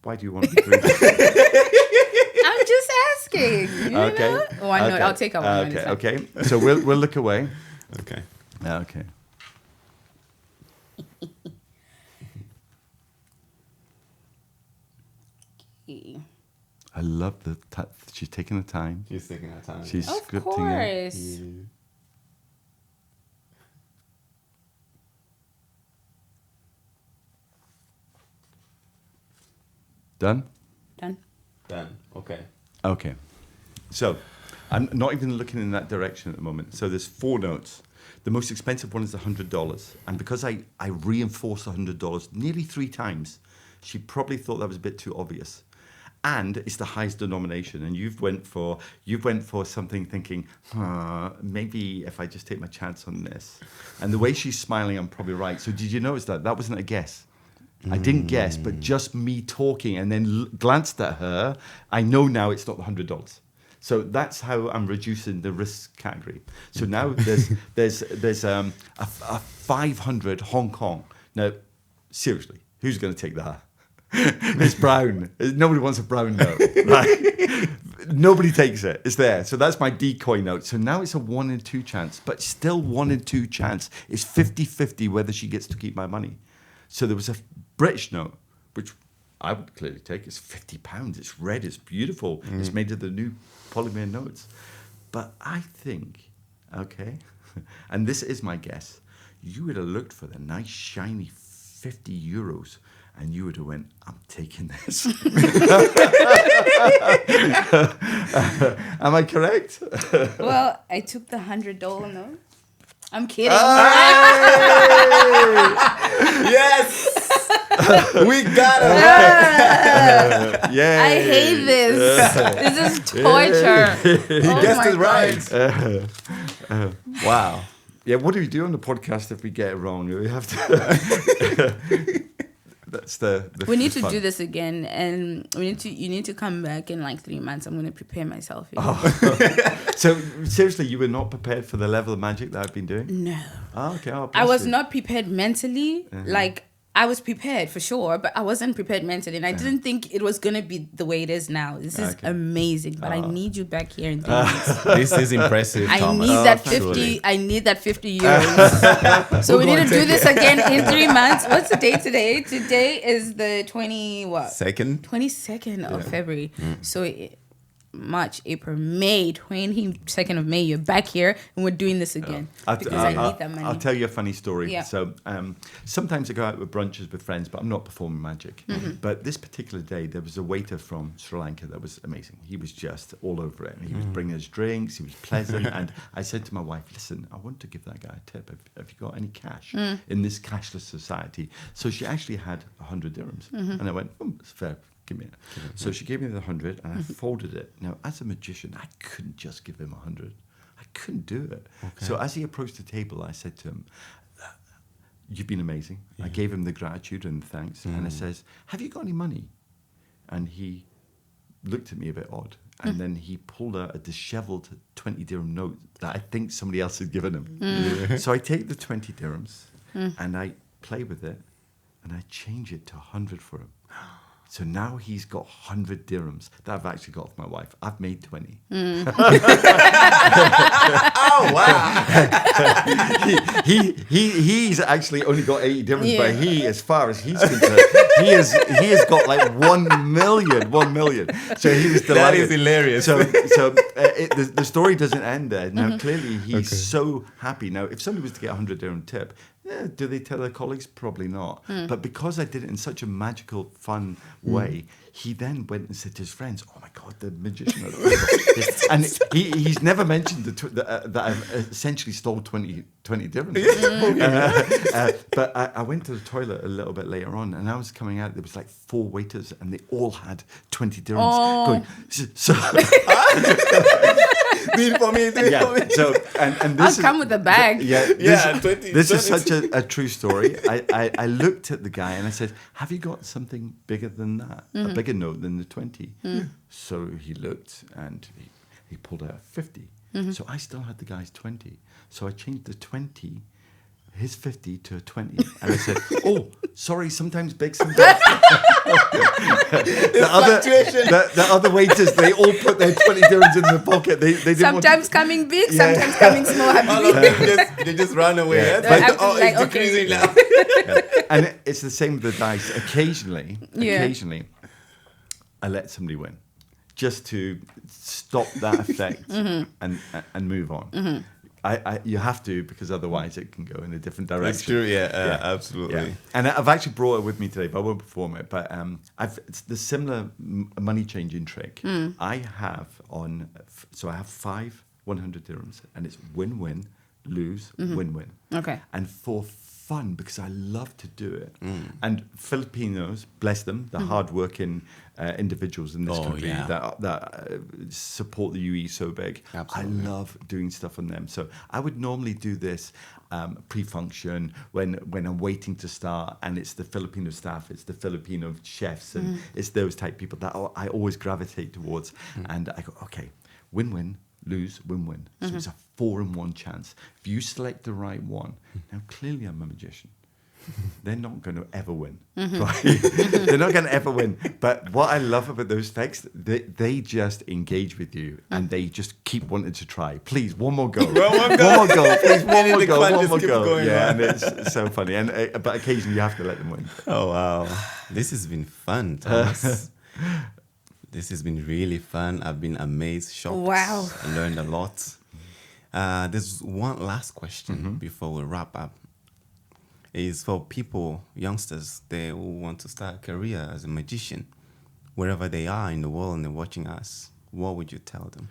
Why do you want to be greedy? I'm just asking. You Okay. know? 1 note. Okay. I'll take out 1 note. Okay. So we'll look away. Okay. Okay. I love she's taking the time. She's taking her time. She's Of scripting it. course. Done? Done. Okay. Okay. So I'm not even looking in that direction at the moment. So there's 4 notes. The most expensive one is $100. And because I reinforced $100 nearly 3 times, she probably thought that was a bit too obvious. And it's the highest denomination. And you've went for something thinking, maybe if I just take my chance on this. And the way she's smiling, I'm probably right. So did you notice that? That wasn't a guess. I didn't guess, but just me talking and then glanced at her, I know now it's not the $100. So that's how I'm reducing the risk category. So now there's a 500 Hong Kong. Now, seriously, who's going to take that? It's brown. Nobody wants a brown note. Right? Nobody takes it. It's there. So that's my decoy note. So now it's a 1 in 2 chance, but still 1 in 2 chance. It's 50-50 whether she gets to keep my money. So there was a British note, which I would clearly take. It's £50. It's red. It's beautiful. It's made of the new polymer notes. But I think, okay, and this is my guess, you would have looked for the nice, shiny €50 and you would have went, I'm taking this. Am I correct? Well, I took the $100 note. I'm kidding. Yes! We got it! Yeah. I hate this. This is torture. He guessed it right. Wow. Yeah, what do we do on the podcast if we get it wrong? We have to... That's the we need to fun. do this again, and you need to come back in like 3 months. I'm going to prepare myself. So seriously, you were not prepared for the level of magic that I've been doing? No. Oh, okay. I was not prepared mentally. Like, I was prepared for sure, but I wasn't prepared mentally, and I didn't think it was going to be the way it is now. This is amazing, but I need you back here in 3 months. This is impressive, I Thomas. need that 50. I need that €50. So we need to do this again in 3 months. What's the date today? Today is the 22nd of February. So March, April, May, 22nd of May, you're back here and we're doing this again because I need that money. I'll tell you a funny story. Yeah. So sometimes I go out with brunches with friends, but I'm not performing magic. But this particular day, there was a waiter from Sri Lanka that was amazing. He was just all over it. And he was bringing us drinks. He was pleasant. And I said to my wife, listen, I want to give that guy a tip. Have you got any cash in this cashless society? So she actually had 100 dirhams. And I went, it's fair. Give me it. So she gave me the 100 and I folded it. Now, as a magician, I couldn't just give him 100. I couldn't do it. Okay. So as he approached the table, I said to him, you've been amazing. Yeah. I gave him the gratitude and thanks. And I says, have you got any money? And he looked at me a bit odd. And then he pulled out a disheveled 20 dirham note that I think somebody else had given him. So I take the 20 dirhams and I play with it and I change it to 100 for him. So now he's got 100 dirhams that I've actually got for my wife. I've made 20. Oh, wow. He's actually only got 80 dirhams, but he, as far as he's concerned, he has got like 1 million. So he was delighted. That is hilarious. So the story doesn't end there. Now, clearly, he's so happy. Now, if somebody was to get a 100 dirham tip, do they tell their colleagues? Probably not. But because I did it in such a magical, fun way, he then went and said to his friends, "Oh my God, the magician!" And he's never mentioned that I've essentially stole 20 dirhams. But I went to the toilet a little bit later on, and I was coming out. There was like 4 waiters, and they all had 20 dirhams. Going, so Do it for me. So and this I'll come with a bag. This is such a true story. I looked at the guy and I said, "Have you got something bigger than that? A bigger note than the 20?" So he looked and he pulled out a 50. So I still had the guy's 20. So I changed the 20, his 50 to a 20, and I said, "Oh, sorry. Sometimes big, sometimes." The other waiters, they all put their 20 dirhams in their pocket. They didn't Sometimes coming big, sometimes coming small. They just run away. It's decreasing now. And it's the same with the dice. Occasionally, I let somebody win, just to stop that effect and move on. You have to, because otherwise it can go in a different direction. That's true, absolutely. Yeah. And I've actually brought it with me today, but I won't perform it. But it's the similar money changing trick. I have I have 5 100 dirhams, and it's win-win, lose, win-win. Okay. And for fun, because I love to do it. And Filipinos, bless them, the hard-working individuals in this country that support the UAE so big. Absolutely. I love doing stuff on them. So I would normally do this pre-function when I'm waiting to start, and it's the Filipino staff, it's the Filipino chefs, and it's those type people that I always gravitate towards. And I go, okay, win-win, lose, win-win. So it's a 4-in-1 chance. If you select the right one, now clearly I'm a magician. they're not going to ever win. Right? They're not going to ever win. But what I love about those effects, they just engage with you and they just keep wanting to try. Please, one more go. One more go. Please, one more go. One more go. Yeah, and it's so funny. And but occasionally you have to let them win. Oh, wow. This has been fun, Thomas. This has been really fun. I've been amazed, shocked. Wow. Learned a lot. There's one last question before we wrap up. Is for people, youngsters, they who want to start a career as a magician, wherever they are in the world and they're watching us, what would you tell them?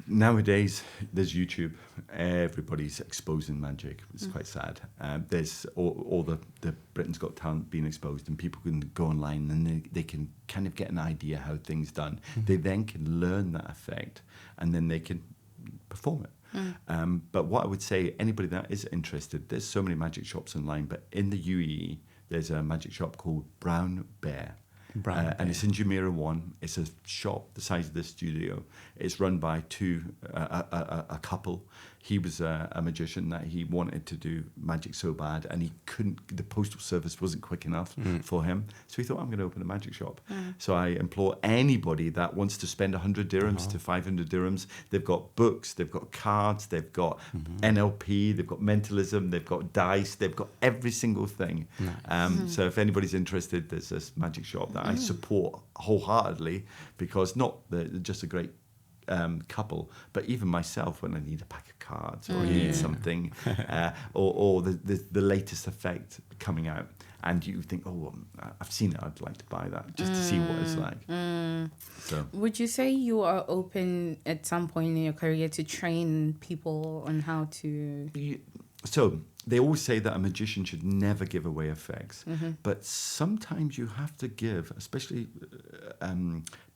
Nowadays, there's YouTube. Everybody's exposing magic. It's quite sad. There's all the Britain's Got Talent being exposed, and people can go online and they can kind of get an idea how things done. They then can learn that effect, and then they can perform it. But what I would say, anybody that is interested, there's so many magic shops online, but in the UAE, there's a magic shop called Brown Bear. And it's in Jumeirah 1. It's a shop the size of this studio. It's run by a couple. He was a magician that he wanted to do magic so bad, and he couldn't. The postal service wasn't quick enough for him. So he thought, I'm going to open a magic shop. So I implore anybody that wants to spend 100 dirhams to 500 dirhams. They've got books, they've got cards, they've got NLP, they've got mentalism, they've got dice, they've got every single thing. So if anybody's interested, there's this magic shop that I support wholeheartedly, because just a great couple, but even myself, when I need a pack of cards or I need something, or the latest effect coming out, and you think, oh, I've seen it, I'd like to buy that just to see what it's like. So, would you say you are open at some point in your career to train people on how to? So they always say that a magician should never give away effects, but sometimes you have to give, especially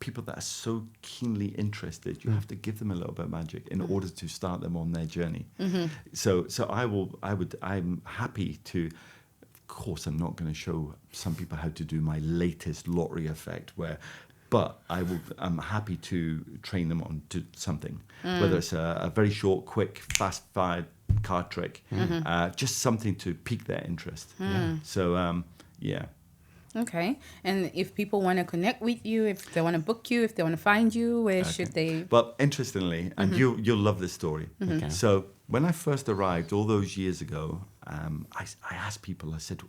people that are so keenly interested, you have to give them a little bit of magic in order to start them on their journey. So I'm happy to. Of course, I'm not going to show some people how to do my latest lottery effect, but I'm happy to train them on to something, whether it's a very short, quick, fast-fired card trick, just something to pique their interest. So, yeah. Okay. And if people want to connect with you, if they want to book you, if they want to find you, where should they? Well, interestingly, and you'll love this story. Okay. So when I first arrived all those years ago, I asked people, I said,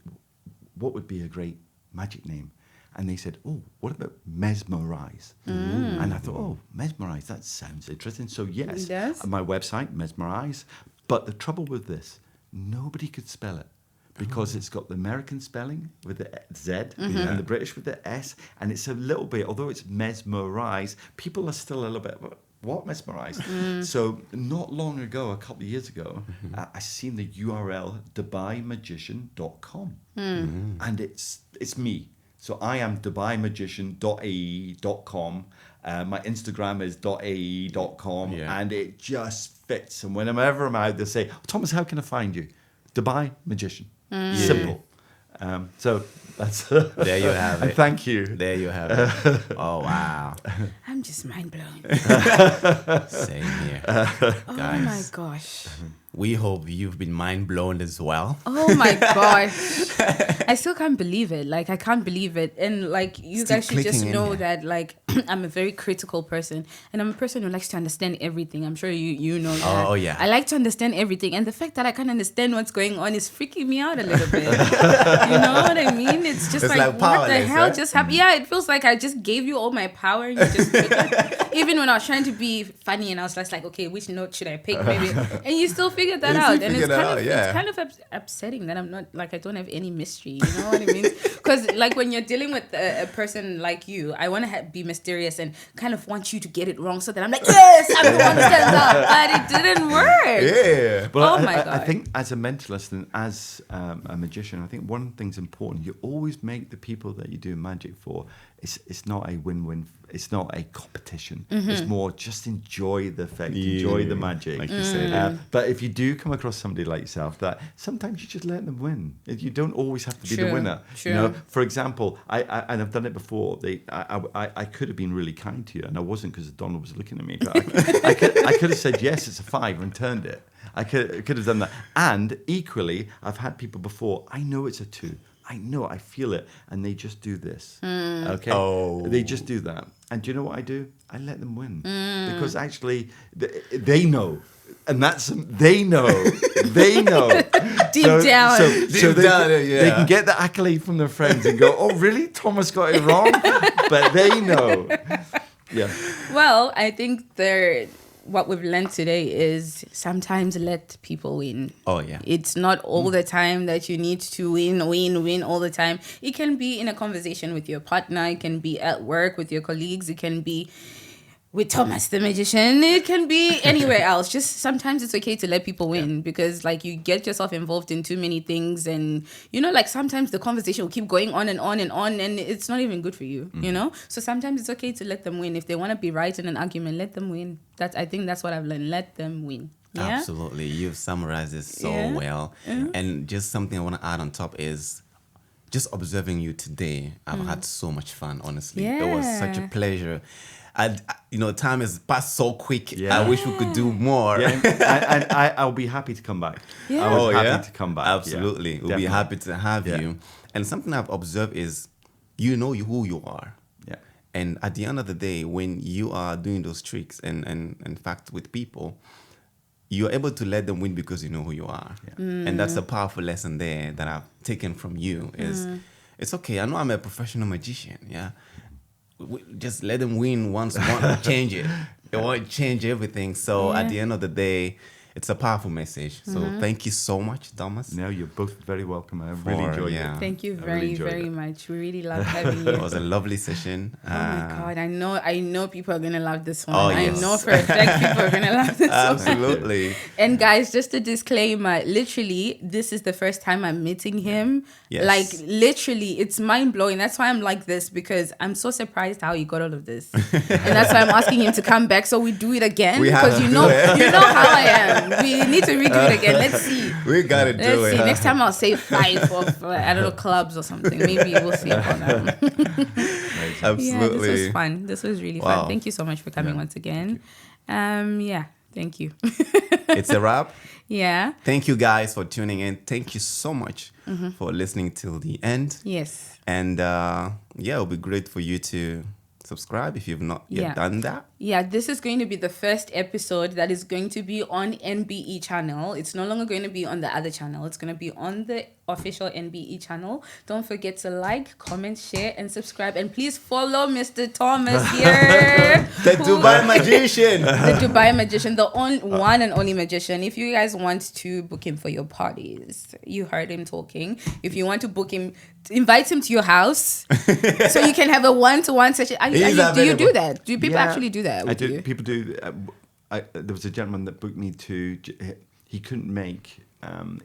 what would be a great magic name? And they said, oh, what about Mesmerize? And I thought, oh, Mesmerize, that sounds interesting. So yes, my website, Mesmerize. But the trouble with this, nobody could spell it, because it's got the American spelling with the Z and the British with the S. And it's a little bit, although it's Mesmerize, people are still a little bit, what, Mesmerize? So not long ago, a couple of years ago, I seen the URL DubaiMagician.com. And it's me. So I am DubaiMagician.ae.com. My Instagram is .ae.com, and it just fits. And whenever I'm out, they say, Thomas, how can I find you? Dubai Magician. Simple. So that's there you have it. Thank you. There you have it. Oh, wow. I'm just mind blown. Same here. Oh Guys, my gosh. we hope you've been mind blown as well. Oh my gosh. I still can't believe it. Like, I can't believe it. And like, you Still guys should just clicking in know here. that like, I'm a very critical person, and I'm a person who likes to understand everything. I'm sure you know that. Oh, yeah. I like to understand everything. And the fact that I can't understand what's going on is freaking me out a little bit. You know what I mean? It's just It's like like what the powerless, hell right? just happened? Yeah, it feels like I just gave you all my power and you just took it. Even when I was trying to be funny and I was just like, okay, which note should I pick? Maybe, and you still figured that You out. still And it's figured kind it of out, yeah. it's kind of upsetting that I'm not like, I don't have any mystery. You know what I mean? Because like when you're dealing with a person like you, I want to be mysterious and kind of want you to get it wrong so that I'm like, yes, I'm the one who stands up. But it didn't work. Yeah. Well, Oh my God. I think as a mentalist and as a magician, I think one thing's important. You always make the people that you do magic for, it's not a win-win. It's not a competition. It's more just enjoy the effect, enjoy the magic. Like you said. But if you do come across somebody like yourself, that sometimes you just let them win. You don't always have to be the True, winner. true. You know, for example, and I've done it before. I could have been really kind to you, and I wasn't because Donald was looking at me. But I could have said yes, it's a 5, and turned it. I could have done that. And equally, I've had people before, I know it's a 2. I know, I feel it. And they just do this. Okay? Oh. They just do that. And do you know what I do? I let them win. Because actually, they know. And they know. They know. Deep down. So they can get the accolade from their friends and go, oh, really? Thomas got it wrong? But they know. Yeah. Well, I think what we've learned today is sometimes let people win. Oh, yeah. It's not all the time that you need to win all the time. It can be in a conversation with your partner. It can be at work with your colleagues. It can be with Thomas the magician. It can be anywhere else. Just sometimes it's okay to let people win because like you get yourself involved in too many things and like sometimes the conversation will keep going on and on and on and it's not even good for you, So sometimes it's okay to let them win. If they want to be right in an argument, let them win. I think that's what I've learned. Let them win. Yeah? Absolutely. You've summarized it so well. And just something I want to add on top is just observing you today. I've had so much fun, honestly. Yeah. It was such a pleasure. Time has passed so quick. Yeah. I wish we could do more. Yeah, and I'll be happy to come back. Yeah. I was happy to come back. Absolutely. Yeah, we'll be happy to have you. And something I've observed is you know who you are. Yeah. And at the end of the day, when you are doing those tricks and in fact with people, you're able to let them win because you know who you are. Yeah. And that's a powerful lesson there that I've taken from you is it's okay. I know I'm a professional magician. Yeah. Just let them win once, change it. It won't change everything. So at the end of the day, it's a powerful message. So thank you so much, Thomas. No, you're both very welcome. I really enjoyed it. Thank you very much. We really love having you. It was a lovely session. Oh my God, I know people are gonna love this one. Oh, yes. I know for a fact people are gonna love this one. Absolutely. And guys, just a disclaimer, literally, this is the first time I'm meeting him. Yes. Like literally, it's mind blowing. That's why I'm like this, because I'm so surprised how he got all of this. And that's why I'm asking him to come back so we do it again. Because you know how I am. We need to redo it again. Let's see. We gotta do it. Let's see. Next time I'll say 5 of I don't know, clubs or something. Maybe we'll see about that. Absolutely. Yeah, this was fun. This was really fun. Thank you so much for coming once again. Thank you. It's a wrap. Yeah. Thank you guys for tuning in. Thank you so much for listening till the end. Yes. And it'll be great for you to subscribe if you've not yet done that. Yeah, this is going to be the first episode that is going to be on NBE channel. It's no longer going to be on the other channel. It's going to be on the official NBE channel. Don't forget to like, comment, share, and subscribe. And please follow Mr. Thomas here. The Dubai magician. The Dubai magician, the one and only magician. If you guys want to book him for your parties, you heard him talking. If you want to book him, invite him to your house so you can have a one-to-one session. Do you do that? Do people actually do that? I do. People do. There was a gentleman that booked me he couldn't make.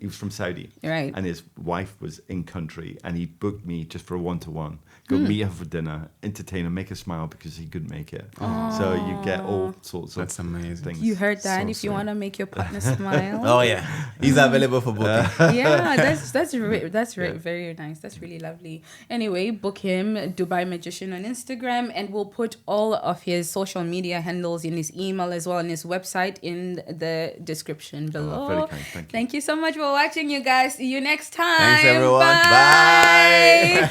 He was from Saudi, right? And his wife was in country, and he booked me just for a one-to-one. Go meet her for dinner, entertain her, make her smile because he couldn't make it. Aww. So you get all sorts of That's amazing things. You heard that? If you want to make your partner smile, oh yeah, he's available for booking. Yeah, that's very nice. That's really lovely. Anyway, book him, Dubai Magician on Instagram, and we'll put all of his social media handles in his email as well and his website in the description below. Very kind. Thank you so much for watching, you guys. See you next time. Thanks, everyone. Bye.